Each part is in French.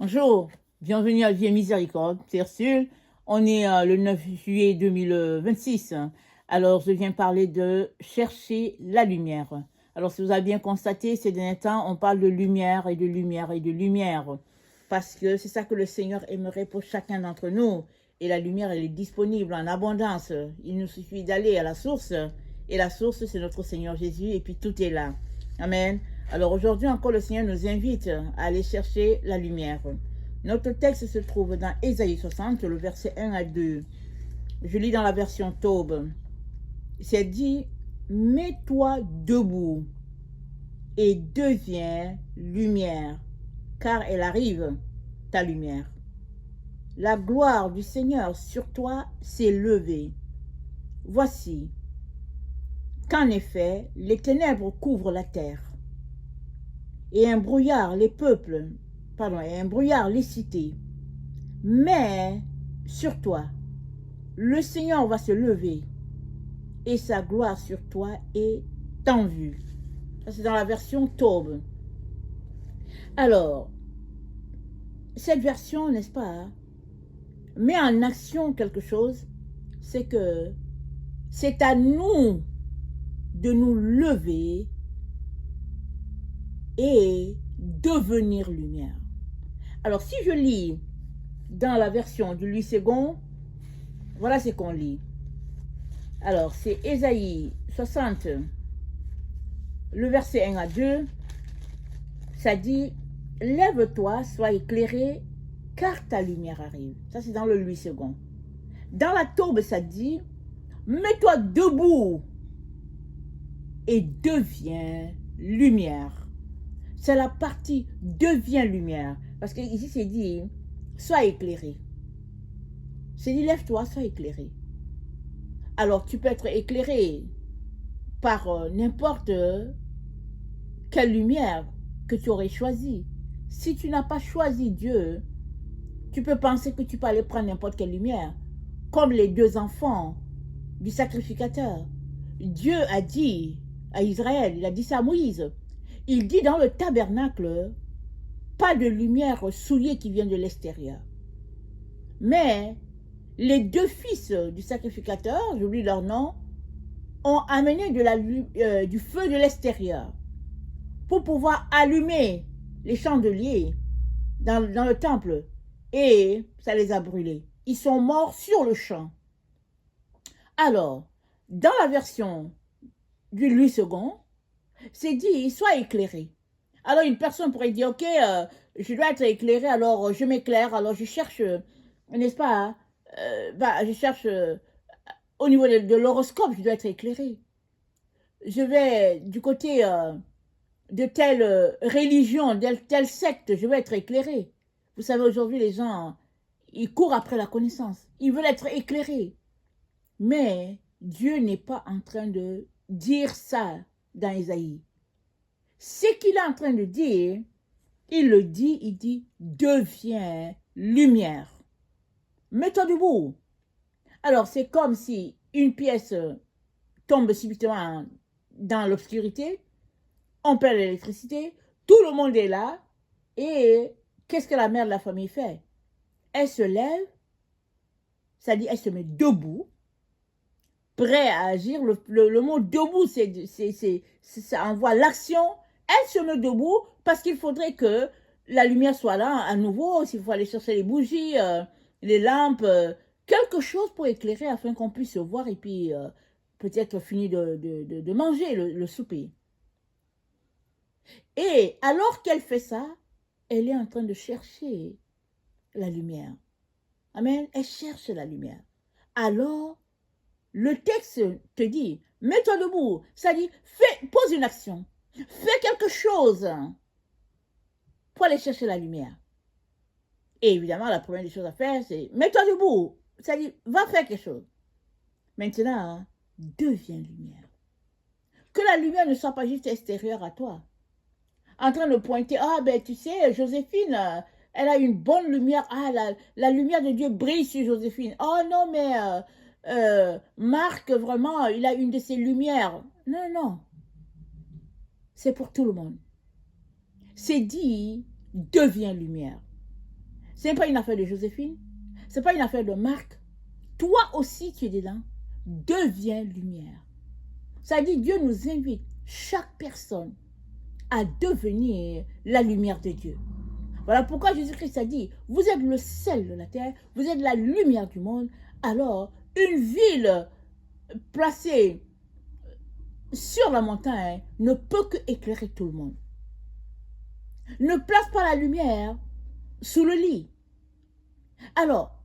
Bonjour, bienvenue à Vie et Miséricorde, c'est Ursule. On est le 9 juillet 2026. Alors, je viens parler de chercher la lumière. Alors, si vous avez bien constaté, ces derniers temps, on parle de lumière et de lumière et de lumière. Parce que c'est ça que le Seigneur aimerait pour chacun d'entre nous. Et la lumière, elle est disponible en abondance. Il nous suffit d'aller à la source. Et la source, c'est notre Seigneur Jésus. Et puis, tout est là. Amen. Alors aujourd'hui encore, le Seigneur nous invite à aller chercher la lumière. Notre texte se trouve dans Ésaïe 60, le verset 1 à 2. Je lis dans la version Taube. C'est dit, mets-toi debout et deviens lumière, car elle arrive, ta lumière. La gloire du Seigneur sur toi s'est levée. Voici qu'en effet, les ténèbres couvrent la terre. Et un brouillard les cités. Mais sur toi, le Seigneur va se lever et sa gloire sur toi est en vue. Ça, c'est dans la version Taube. Alors, cette version, n'est-ce pas, met en action quelque chose, c'est que c'est à nous de nous lever et devenir lumière. Alors, si je lis dans la version du Louis II, voilà ce qu'on lit. Alors, c'est Ésaïe 60, le verset 1 à 2. Ça dit, lève-toi, sois éclairé, car ta lumière arrive. Ça, c'est dans le Louis II. Dans la Taube, ça dit, mets-toi debout et deviens lumière. C'est la partie deviens lumière. Parce que ici, c'est dit, sois éclairé. C'est dit, lève-toi, sois éclairé. Alors, tu peux être éclairé par n'importe quelle lumière que tu aurais choisie. Si tu n'as pas choisi Dieu, tu peux penser que tu peux aller prendre n'importe quelle lumière. Comme les deux enfants du sacrificateur. Dieu a dit à Israël, il a dit ça à Moïse, il dit dans le tabernacle, pas de lumière souillée qui vient de l'extérieur. Mais les deux fils du sacrificateur, j'oublie leur nom, ont amené du feu de l'extérieur pour pouvoir allumer les chandeliers dans le temple. Et ça les a brûlés. Ils sont morts sur le champ. Alors, dans la version du Louis II, c'est dit, sois éclairé. Alors, une personne pourrait dire, ok, je dois être éclairé, alors je m'éclaire, alors je cherche, n'est-ce pas, je cherche, au niveau de l'horoscope, je dois être éclairé. Je vais du côté de telle religion, de telle secte, je vais être éclairé. Vous savez, aujourd'hui, les gens, ils courent après la connaissance. Ils veulent être éclairés. Mais Dieu n'est pas en train de dire ça dans Ésaïe. Ce qu'il est en train de dire, il dit, deviens lumière. Mets-toi debout. Alors, c'est comme si une pièce tombe subitement dans l'obscurité, on perd l'électricité, tout le monde est là, et qu'est-ce que la mère de la famille fait? Elle se lève, c'est-à-dire elle se met debout, prêt à agir. Le mot debout, ça envoie l'action. Elle se met debout parce qu'il faudrait que la lumière soit là à nouveau, s'il faut aller chercher les bougies, les lampes, quelque chose pour éclairer afin qu'on puisse se voir et puis peut-être finir de manger le souper. Et alors qu'elle fait ça, elle est en train de chercher la lumière. Amen. Elle cherche la lumière. Alors, le texte te dit, mets-toi debout. Ça dit, pose une action. Fais quelque chose pour aller chercher la lumière. Et évidemment, la première des choses à faire, c'est, mets-toi debout. Ça dit, va faire quelque chose. Maintenant, deviens lumière. Que la lumière ne soit pas juste extérieure à toi. En train de pointer, tu sais, Joséphine, elle a une bonne lumière. La lumière de Dieu brille sur Joséphine. Oh non, mais Marc, vraiment, il a une de ses lumières. Non, non. C'est pour tout le monde. C'est dit, deviens lumière. Ce n'est pas une affaire de Joséphine. Ce n'est pas une affaire de Marc. Toi aussi, tu es dedans. Deviens lumière. Ça dit, Dieu nous invite, chaque personne, à devenir la lumière de Dieu. Voilà pourquoi Jésus-Christ a dit, vous êtes le sel de la terre, vous êtes la lumière du monde. Alors, une ville placée sur la montagne ne peut que éclairer tout le monde. Ne place pas la lumière sous le lit. Alors,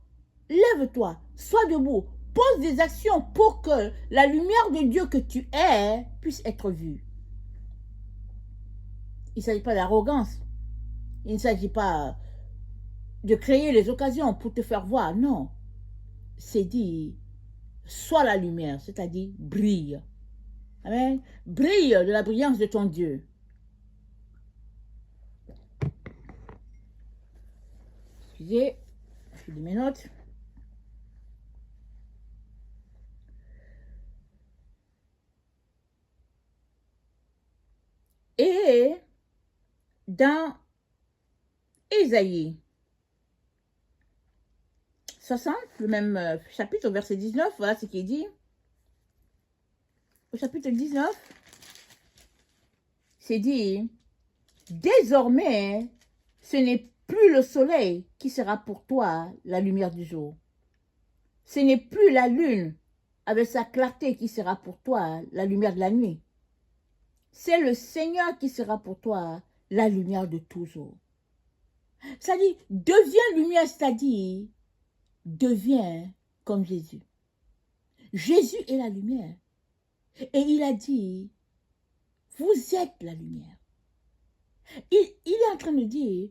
lève-toi, sois debout, pose des actions pour que la lumière de Dieu que tu es puisse être vue. Il ne s'agit pas d'arrogance. Il ne s'agit pas de créer les occasions pour te faire voir. Non. C'est dit, sois la lumière, c'est-à-dire brille. Amen. Brille de la brillance de ton Dieu. Excusez, je lis mes notes. Et dans Ésaïe 60, le même chapitre, au verset 19, voilà ce qui est dit. Au chapitre 19, c'est dit, désormais, ce n'est plus le soleil qui sera pour toi la lumière du jour. Ce n'est plus la lune avec sa clarté qui sera pour toi la lumière de la nuit. C'est le Seigneur qui sera pour toi la lumière de toujours. Ça dit, deviens lumière, c'est-à-dire, deviens comme Jésus. Jésus est la lumière. Et il a dit, vous êtes la lumière. Il est en train de dire,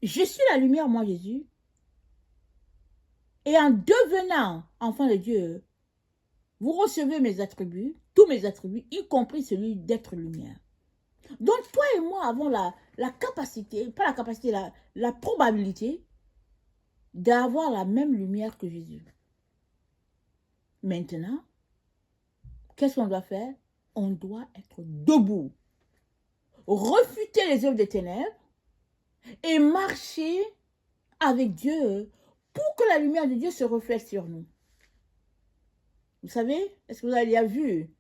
je suis la lumière, moi Jésus. Et en devenant enfant de Dieu, vous recevez mes attributs, tous mes attributs, y compris celui d'être lumière. Donc toi et moi avons la capacité, pas la capacité, la probabilité d'avoir la même lumière que Jésus. Maintenant, qu'est-ce qu'on doit faire? On doit être debout, refuter les œuvres des ténèbres et marcher avec Dieu pour que la lumière de Dieu se reflète sur nous. Vous savez, est-ce que vous avez déjà vu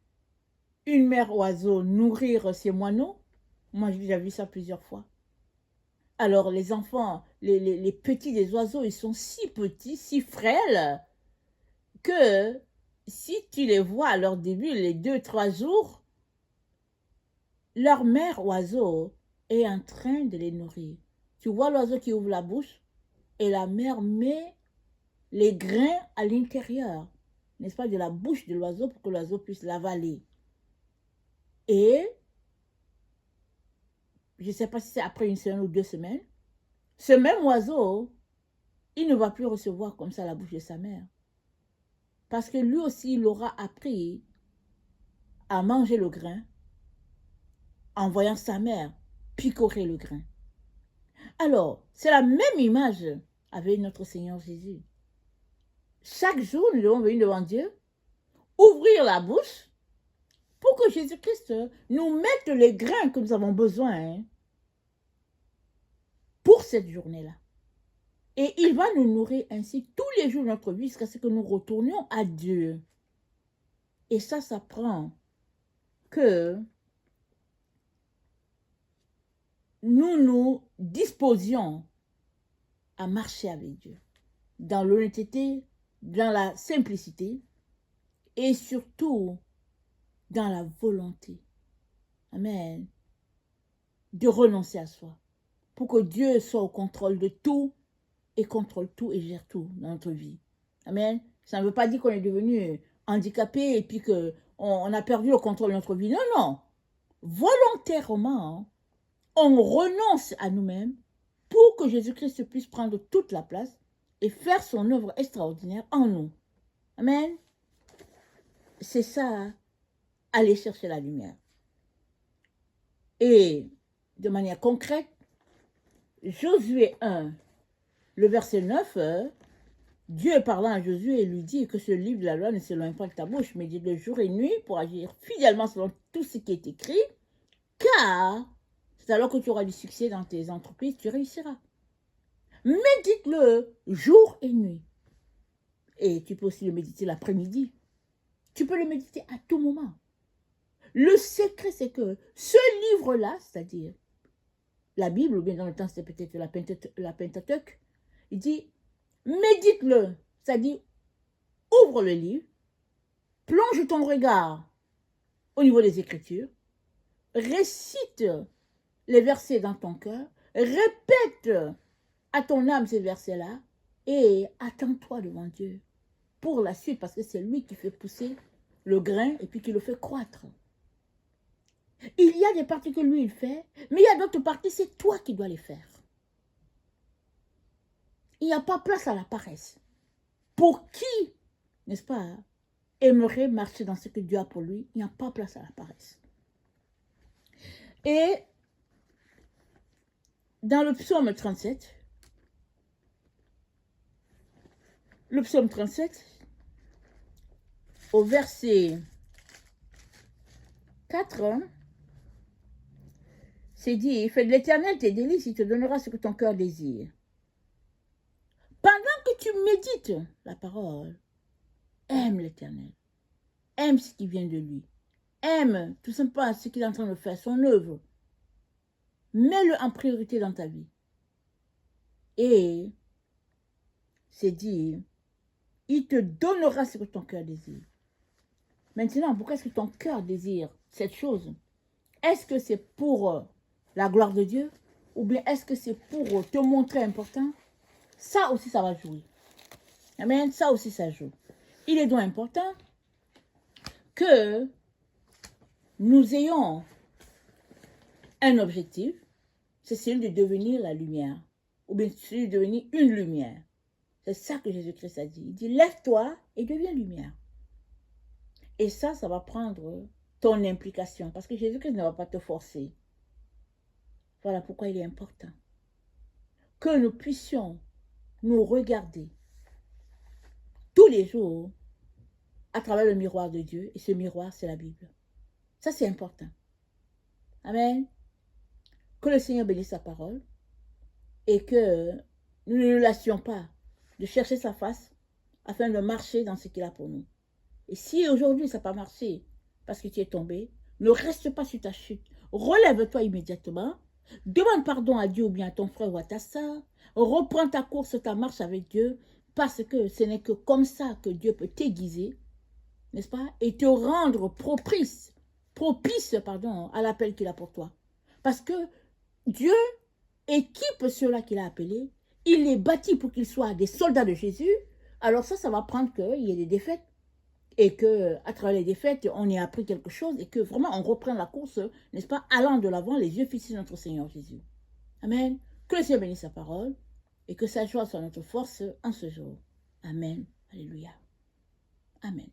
une mère oiseau nourrir ses moineaux? Moi, j'ai déjà vu ça plusieurs fois. Alors, les enfants, les petits des oiseaux, ils sont si petits, si frêles, que si tu les vois à leur début, les 2-3 jours, leur mère oiseau est en train de les nourrir. Tu vois l'oiseau qui ouvre la bouche et la mère met les grains à l'intérieur, n'est-ce pas, de la bouche de l'oiseau pour que l'oiseau puisse l'avaler. Et je ne sais pas si c'est après une semaine ou 2 semaines, ce même oiseau, il ne va plus recevoir comme ça la bouche de sa mère. Parce que lui aussi, il aura appris à manger le grain en voyant sa mère picorer le grain. Alors, c'est la même image avec notre Seigneur Jésus. Chaque jour, nous devons venir devant Dieu, ouvrir la bouche pour que Jésus-Christ nous mette les grains que nous avons besoin pour cette journée-là. Et il va nous nourrir ainsi tous les jours de notre vie jusqu'à ce que nous retournions à Dieu. Et ça prend que nous disposions à marcher avec Dieu dans l'honnêteté, dans la simplicité et surtout dans la volonté. Amen. De renoncer à soi pour que Dieu soit au contrôle de tout et contrôle tout et gère tout dans notre vie. Amen. Ça ne veut pas dire qu'on est devenu handicapé et puis qu'on a perdu le contrôle de notre vie. Non, non. Volontairement, on renonce à nous-mêmes pour que Jésus-Christ puisse prendre toute la place et faire son œuvre extraordinaire en nous. Amen. C'est ça, aller chercher la lumière. Et de manière concrète, Josué 1, le verset 9, Dieu parlant à Josué lui dit que ce livre de la loi ne s'éloigne pas de ta bouche, mais dit-le jour et nuit pour agir fidèlement selon tout ce qui est écrit, car c'est alors que tu auras du succès dans tes entreprises, tu réussiras. Médite-le jour et nuit. Et tu peux aussi le méditer l'après-midi. Tu peux le méditer à tout moment. Le secret, c'est que ce livre-là, c'est-à-dire la Bible, ou bien dans le temps, c'était peut-être la Pentateuque, il dit, médite-le, c'est-à-dire ouvre le livre, plonge ton regard au niveau des Écritures, récite les versets dans ton cœur, répète à ton âme ces versets-là et attends-toi devant Dieu pour la suite, parce que c'est lui qui fait pousser le grain et puis qui le fait croître. Il y a des parties que lui, il fait, mais il y a d'autres parties, c'est toi qui dois les faire. Il n'y a pas place à la paresse. Pour qui, n'est-ce pas, aimerait marcher dans ce que Dieu a pour lui, il n'y a pas place à la paresse. Et dans le psaume 37, au verset 4, c'est dit, fais de l'Éternel tes délices, il te donnera ce que ton cœur désire. Pendant que tu médites la parole, aime l'Éternel, aime ce qui vient de lui, aime tout simplement ce qu'il est en train de faire, son œuvre. Mets-le en priorité dans ta vie. Et c'est dit, il te donnera ce que ton cœur désire. Maintenant, pourquoi est-ce que ton cœur désire cette chose? Est-ce que c'est pour la gloire de Dieu? Ou bien est-ce que c'est pour te montrer important? Ça aussi, ça va jouer. Amen. Ça aussi, ça joue. Il est donc important que nous ayons un objectif, c'est celui de devenir la lumière, ou bien celui de devenir une lumière. C'est ça que Jésus-Christ a dit. Il dit, lève-toi et deviens lumière. Et ça va prendre ton implication, parce que Jésus-Christ ne va pas te forcer. Voilà pourquoi il est important que nous puissions nous regarder tous les jours à travers le miroir de Dieu, et ce miroir, c'est la Bible. Ça, c'est important. Amen. Que le Seigneur bénisse sa parole et que nous ne nous lassions pas de chercher sa face afin de marcher dans ce qu'il a pour nous. Et si aujourd'hui ça n'a pas marché parce que tu es tombé, ne reste pas sur ta chute. Relève-toi immédiatement. Demande pardon à Dieu ou bien à ton frère ou à ta soeur. Reprends ta course, ta marche avec Dieu, parce que ce n'est que comme ça que Dieu peut t'aiguiser, n'est-ce pas, et te rendre propice à l'appel qu'il a pour toi. Parce que Dieu équipe ceux-là qu'il a appelés, il les bâtit pour qu'ils soient des soldats de Jésus. Alors ça va prendre qu'il y ait des défaites, et qu'à travers les défaites, on ait appris quelque chose, et que vraiment on reprenne la course, n'est-ce pas, allant de l'avant, les yeux fixés sur notre Seigneur Jésus. Amen. Que le Seigneur bénisse sa parole, et que sa joie soit notre force en ce jour. Amen. Alléluia. Amen.